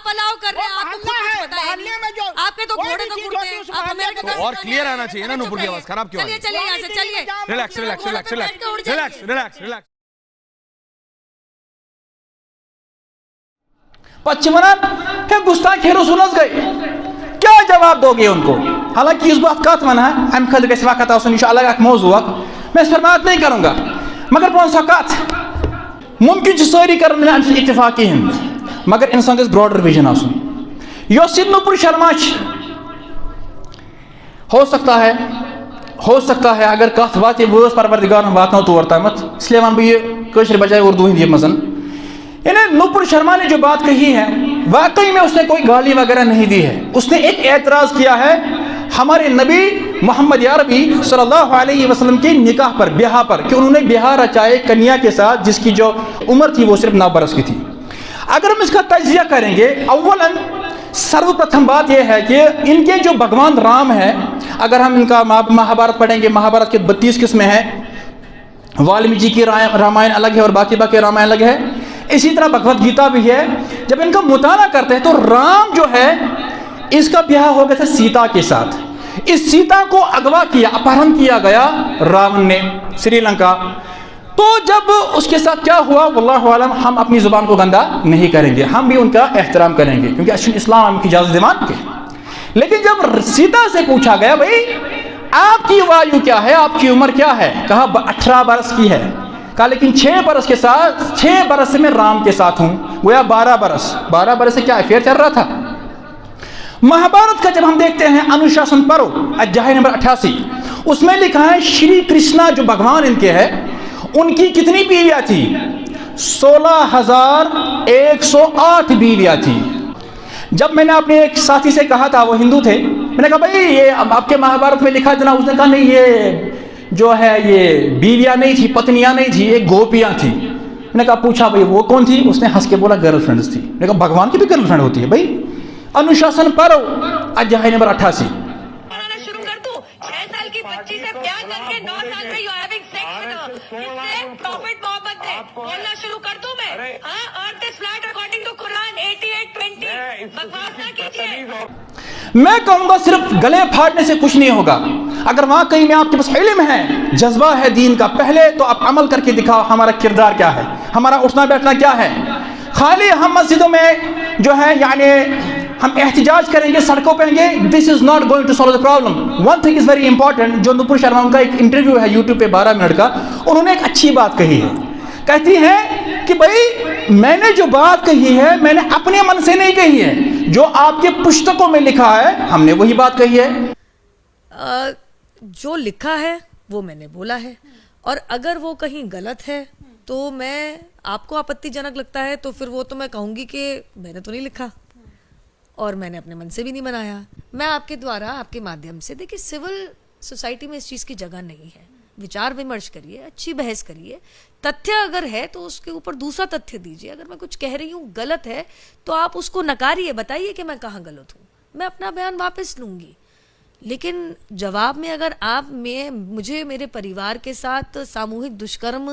آپ الاؤ کر رہے ہیں, آپ کو کچھ پتا ہے نہیں, آپ کے تو گھوڑے تو گھڑتے ہیں, آپ امریکہ کا اور کلیئر آنا چاہیے نا, نوپور کی آواز خراب کیوں ہے؟ چلیے یہاں سے چلیے, relax relax relax relax relax relax relax. پچمنان ہے گستاخی رسول گئی, کیا جواب دو گے ان کو؟ حالانکہ اس بات کات ونہ ام خاطر گژھِ وقت آسن, یہ الگ اخ موضوع, میں اس پر بات نہیں کروں گا, مگر پون سا کت ممکن ساری کرن ام سے اتفاق کہین, مگر انسان گژھِ براڈر ویژن آسن. یس نوپور شرما ہو سکتا ہے اگر کت وات وٲژ پروردگار واتنو تور تامت, اس لیے ون بہ یہ کٲشر بجائے اردو ہندی مزن. یعنی نوپور شرما نے جو بات کہی ہے واقعی میں اس نے کوئی گالی وغیرہ نہیں دی ہے, اس نے ایک اعتراض کیا ہے ہمارے نبی محمد عربی صلی اللہ علیہ وسلم کے نکاح پر, بیاہ پر, کہ انہوں نے بیاہ رچائے کنیا کے ساتھ جس کی جو عمر تھی وہ صرف 9 برس کی تھی. اگر ہم اس کا تجزیہ کریں گے, اولاً سرو پرتھم بات یہ ہے کہ ان کے جو بھگوان رام ہیں, اگر ہم ان کا مہابھارت پڑھیں گے, مہابھارت کے 32 قسمیں ہیں, والمیکی کی رامائن الگ ہے اور باقی رامائن الگ ہے, اسی طرح بھگوت گیتا بھی ہے. جب ان کا مطالعہ کرتے ہیں تو رام جو ہے اس کا بیاہ ہو گیا تھا سیتا کے ساتھ. اس سیتا کو اغوا کیا, اپہرن کیا گیا راون نے سری لنکا. تو جب اس کے ساتھ کیا ہوا واللہ عالم, ہم اپنی زبان کو گندا نہیں کریں گے, ہم بھی ان کا احترام کریں گے کیونکہ اشن اسلام ہم کی اجازت دیوان کے. لیکن جب سیتا سے پوچھا گیا بھائی آپ کی وایو کیا ہے, آپ کی عمر کیا ہے, کہا 18 برس کی ہے. کہا لیکن 6 برس کے ساتھ 6 برس سے میں رام کے ساتھ ہوں, گویا 12 برس سے کیا افیئر چل رہا تھا. مہابھارت کا جب ہم دیکھتے ہیں انوشاسن پرو اجاہے نمبر 88, اس میں لکھا ہے شری کرشنا جو بھگوان ان کے ہے, ان کی کتنی بیویاں تھی؟ 16,108 بیویاں تھی. جب میں نے اپنے ایک ساتھی سے کہا تھا, وہ ہندو تھے, میں نے کہا بھائی یہ آپ کے مہابھارت میں لکھا ہے جناب, اس نے کہا نہیں یہ جو ہے یہ بیویاں نہیں تھی, پتنیاں نہیں تھی, یہ گوپیاں تھی. میں نے کہا پوچھا بھائی وہ کون تھی؟ اس نے ہنس کے بولا گرل فرینڈز تھی. میں نے کہا بھگوان کی بھی گرل فرینڈ ہوتی ہے بھائی. انوشاسن پرو اجاہے نمبر 88. شروع کر دوں 6 سال کی بچی سے پیار کر کے 9 سال میں you having sex with her, prophet Muhammad نے بولنا شروع کر دوں میں, earth is flat according to Quran 88:20, بکواس نہ کیجیے. میں کہوں گا صرف گلے پھاڑنے سے کچھ نہیں ہوگا. اگر واقعی میں آپ کے پاس علم ہے, جذبہ ہے دین کا, پہلے تو آپ عمل کر کے دکھاؤ ہمارا کردار کیا ہے, ہمارا اٹھنا بیٹھنا کیا ہے. خالی ہم مسجدوں میں جو ہے یعنی ہم احتجاج کریں گے, سڑکوں پہ گے, this is not going to solve the problem. One thing is very important, جو نوپور شرما کا ایک انٹرویو ہے یوٹیوب پہ 12 منٹ کا, انہوں نے ایک اچھی بات کہی ہے. کہتی ہے کہ بھائی میں نے جو بات کہی ہے میں نے اپنے من سے نہیں کہی ہے, جو آپ کے پستکوں میں لکھا ہے ہم نے وہی بات کہی ہے. جو لکھا ہے وہ میں نے بولا ہے, اور اگر وہ کہیں غلط ہے تو میں, آپ کو آپتی جنک لگتا ہے تو پھر وہ تو میں کہوں گی کہ میں نے تو نہیں لکھا اور میں نے اپنے من سے بھی نہیں بنایا. میں آپ کے دوارا, آپ کے مادھیم سے, دیکھیے سول سوسائٹی میں اس چیز کی جگہ نہیں ہے. وچار ومرش کریے, اچھی بحث کریے, تتھیہ اگر ہے تو اس کے اوپر دوسرا تتھیہ دیجیے. اگر میں کچھ کہہ رہی ہوں غلط ہے تو آپ اس کو نکاریے, بتائیے کہ میں کہاں غلط ہوں, میں اپنا بیان واپس لوں گی. لیکن جواب میں اگر آپ مجھے میرے پریوار کے ساتھ ساموہک دشکرم,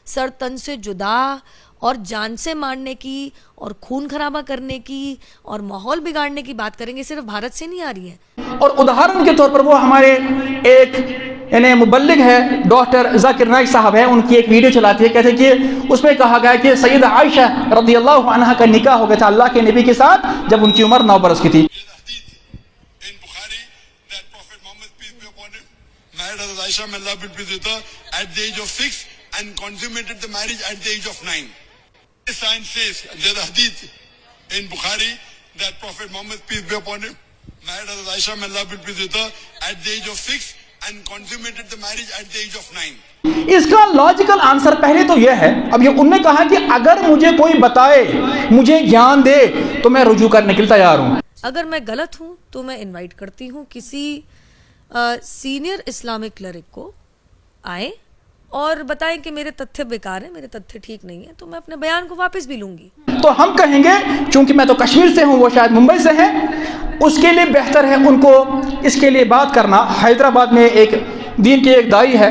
سر تن سے جدا اور جان سے مارنے کی اور خون خرابہ کرنے کی اور ماحول بگاڑنے کی بات کریں گے, صرف بھارت سے نہیں آ رہی ہے. اور ادھارن کے طور پر وہ ہمارے ایک یعنی مبلغ ہے ڈاکٹر ذاکر نائک صاحب ہیں, ان کی ایک ویڈیو چلاتی ہے, کہتے ہیں کہ اس میں کہا گیا کہ سیدہ عائشہ رضی اللہ عنہا کا نکاح ہو گیا تھا اللہ کے نبی کے ساتھ جب ان کی عمر 9 برس کی تھی. Married Hazrat Aisha, may Allah be pleased with her, at the age of 6 and consummated the marriage at the age of 9. This science says, there's a hadith in Bukhari that Prophet Muhammad, peace be upon him, married Hazrat Aisha, may Allah be pleased with her, at the age of 6 and consummated the marriage at the age of 9. اس کا logical answer پہلے تو یہ ہے, اب یہ انہوں نے کہا کہ اگر مجھے کوئی بتائے, مجھے گیان دے تو میں رجوع کرنے کے لیے تیار ہوں. اگر میں غلط ہوں تو میں انوائٹ کرتی ہوں کسی سینئر اسلامک کلرک کو, آئیں اور بتائیں کہ میرے تتھیہ بیکار ہیں, میرے تتھیہ ٹھیک نہیں ہیں, تو میں اپنے بیان کو واپس بھی لوں گی. تو ہم کہیں گے چونکہ میں تو کشمیر سے ہوں, وہ شاید ممبئی سے ہیں, اس کے لیے بہتر ہے ان کو اس کے لیے بات کرنا. حیدرآباد میں ایک دین کے ایک دائی ہے,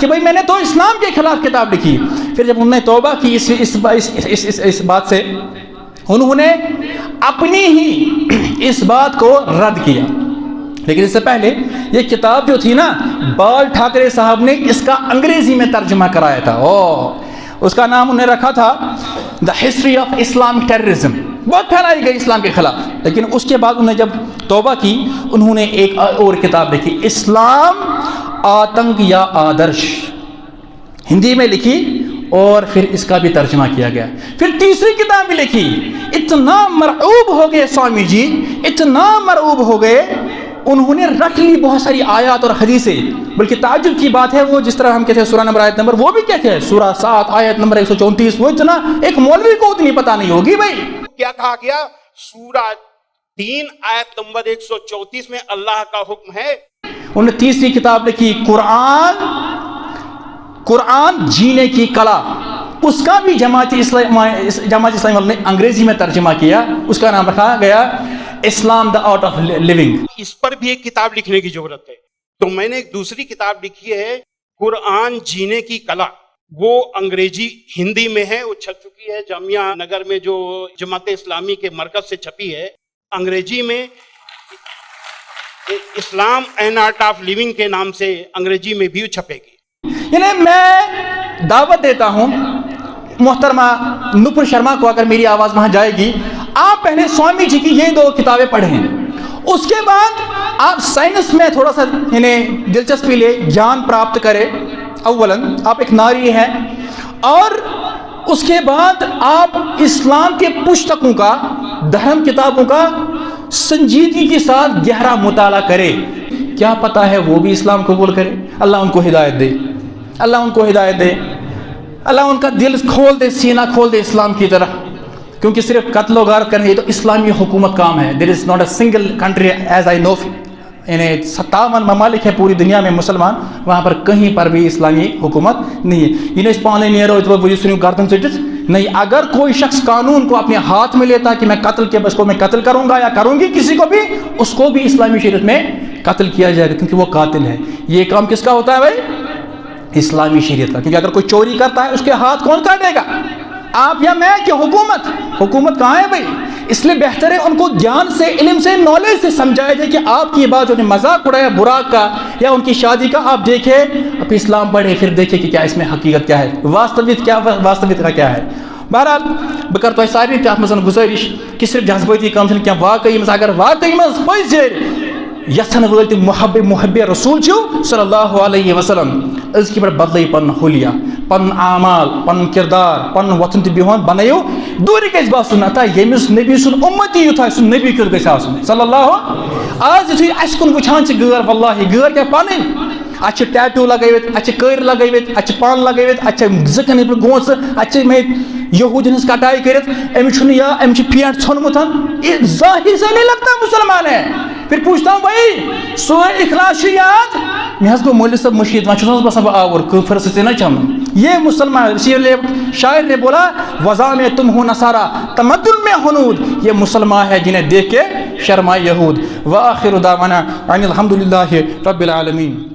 کہ بھائی میں نے تو اسلام کے خلاف کتاب لکھی. پھر جب انہوں نے توبہ کی اس بات سے, انہوں نے اپنی ہی اس بات کو رد کیا. لیکن اس سے پہلے یہ کتاب جو تھی نا, بال ٹھاکرے صاحب نے اس کا انگریزی میں ترجمہ کرایا تھا. اس کا نام انہوں نے رکھا تھا the history of Islamic terrorism. بہت پھیلائی گئی اسلام کے خلاف. لیکن اس کے بعد انہوں نے جب توبہ کی, انہوں نے ایک اور کتاب لکھی, اسلام آتنک یا آدرش, ہندی میں لکھی, اور پھر اس کا بھی ترجمہ کیا گیا. پھر تیسری کتاب بھی لکھی. اتنا مرعوب ہو گئے سوامی جی, اتنا مرعوب ہو گئے, انہوں نے رکھ لی بہت ساری آیات اور حدیثیں. بلکہ تعجب کی بات ہے, وہ جس طرح ہم کہتے ہیں سورہ نمبر آیت نمبر, وہ بھی کہتے ہیں سورہ 7 آیت نمبر 134. وہ اتنا ایک مولوی کو اتنی پتہ نہیں ہوگی بھائی. کیا کہا گیا؟ سورہ 3 آیت نمبر 134 میں اللہ کا حکم ہے. انہوں نے تیسری کتاب لکھی قرآن جینے کی کلا. اس کا بھی جماعت اسلامی نے انگریزی میں ترجمہ کیا. اس کا نام رکھا گیا اسلام دا آرٹ آف لیونگ. اس پر بھی ایک کتاب لکھنے کی ضرورت ہے. تو میں نے ایک دوسری کتاب لکھی ہے قرآن جینے کی کلا. وہ انگریزی ہندی میں ہے, وہ چھپ چکی ہے جامعہ نگر میں جو جماعت اسلامی کے مرکز سے چھپی ہے. انگریزی میں اسلام اینڈ آرٹ آف لیونگ کے نام سے انگریزی میں بھی چھپے گی. یعنی میں دعوت دیتا ہوں محترمہ نپر شرما کو, اگر میری آواز وہاں جائے گی, آپ پہلے سوامی جی کی یہ 2 کتابیں پڑھیں. اس کے بعد آپ سائنس میں تھوڑا سا دلچسپی لے, جان پراپت کرے. اولاً آپ ایک ناری ہیں, اور اس کے بعد آپ اسلام کے پشتکوں کا, دھرم کتابوں کا سنجیدگی کے ساتھ گہرا مطالعہ کرے. کیا پتہ ہے وہ بھی اسلام قبول کرے. اللہ ان کو ہدایت دے, اللہ ان کو ہدایت دے, اللہ ان کا دل کھول دے, سینہ کھول دے اسلام کی طرح. کیونکہ صرف قتل و غارت کرنا یہ تو اسلامی حکومت کام ہے. There is not a single country as I know, یعنی 57 ممالک ہے پوری دنیا میں مسلمان, وہاں پر کہیں پر بھی اسلامی حکومت نہیں ہے. یہ نہیں پانے نیرو گردن چٹس نہیں. اگر کوئی شخص قانون کو اپنے ہاتھ میں لیتا کہ میں قتل کے بس کو میں قتل کروں گا یا کروں گی کسی کو بھی, اس کو بھی اسلامی شریعت میں قتل کیا جائے گا, کیونکہ وہ قاتل ہے. یہ کام کس کا ہوتا ہے بھائی؟ اسلامی شریعت کا. کیونکہ اگر کوئی چوری کرتا ہے اس کے ہاتھ کون کاٹے گا؟ آپ یا میں کہ حکومت؟ حکومت کہاں ہے بھائی؟ اس لیے بہتر ہے ان کو جان سے, علم سے, نالج سے سمجھایا جائے کہ آپ کی بات جو نے مذاق اڑایا براق کا یا ان کی شادی کا, آپ دیکھیں اب اسلام پڑھیں, پھر دیکھیں کہ کیا اس میں حقیقت کیا ہے, واستویت کا کیا ہے. بہرحال بہٕ کَرٕ تۄہہِ سارنٕے تہِ اَتھ منٛز گُزٲرِش کہِ صرف جذبٲتی کٲم چھنہٕ کینٛہہ, واقعی منٛز اگر واقعی منٛز پٔزۍ یژھن وٲلۍ تہِ محب رسول چھِو صلی اللہ علیہ وسلم, أزکہِ پٮ۪ٹھ بدلٲیِو پنُن حُلیہ, پنُن اعمال, پنُن کردار, پنُن وۄتھُن تہٕ بِہُن بنٲیِو دوٗرِ گژھِ باسُن نتہٕ ییٚمِس نبی سُنٛد اُمتی یُتھ آسہِ سُہ نبی کیُتھ گژھِ آسُن صلی اللہ. آز یُتھُے اَسہِ کُن وٕچھان چھِ غٲر, واللہ غٲر کیٛاہ پنٕنۍ, اَتہِ چھِ ٹیٹوٗ لگٲوِتھ, اَتہِ چھِ کٔرۍ لگٲوِتھ, اَتہِ چھِ پن لگٲوِتھ, اَتہِ چھِ زٕکن ہٕنٛدۍ گونٛژٕ, اَتہِ چھِ مےٚ یہوٗدین ہٕنٛز کٹاے کٔرِتھ, أمِس چھُنہٕ یا أمِس چھُ پھیٚنٛٹ ژھوٚنمُت, یہِ ظٲہِر سے نہیں لگتا مسلمان ہے. پھر پوچھتا ہوں بھائی سورہ اخلاص چھِ یاد؟ مےٚ حظ گوٚو مولوی صٲب مٔشیٖد, وۄنۍ چھُس حظ باسان بہٕ آوُر, کٲفر سے ژےٚ نہ چمن. یہ مسلمان, اسی لیے شاعر نے بولا وضع میں تم ہو نصارا تمدن میں ہنود, یہ مسلمان ہے جنہیں دیکھ کے شرمائے یہود. وآخر دعوانا ان الحمد للہ رب العالمین.